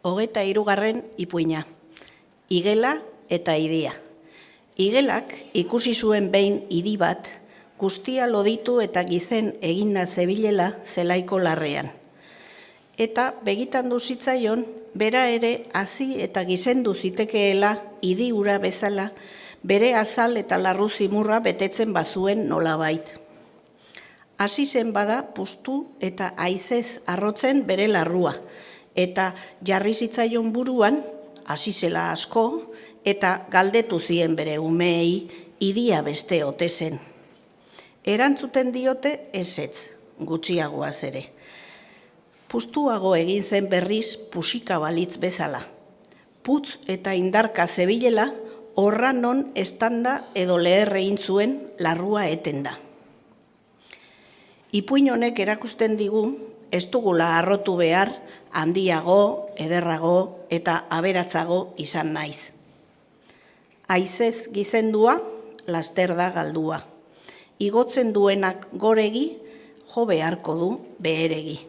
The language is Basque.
23. ipuina. Igela eta idia. Igelak ikusi zuen behin idi bat, guztia loditu eta gizen eginda zebilela zelaiko larrean. Eta begitan du zitzaion, bera ere hazi eta gizendu zitekeela idi ura bezala, bere azal eta larru zimurra betetzen bazuen nolabait. Hasi zen bada puztu eta haizez arrotzen bere larrua, eta jarri zitzaion buruan, hasi zela asko, eta galdetu zien bere umeei idia beste ote zen. Erantzuten diote ezetz, gutxiagoaz ere. Puztuago egin zen berriz pusika balitz bezala. Putz eta indarka zebilela, horra non estanda edo leher egin zuen larrua etenda. Ipuin honek erakusten digu, ez dugula harrotu behar, handiago, ederrago eta aberatzago izan naiz. Haizez gizendua, laster da galdua. Igotzen duenak goregi, jo beharko du beheregi.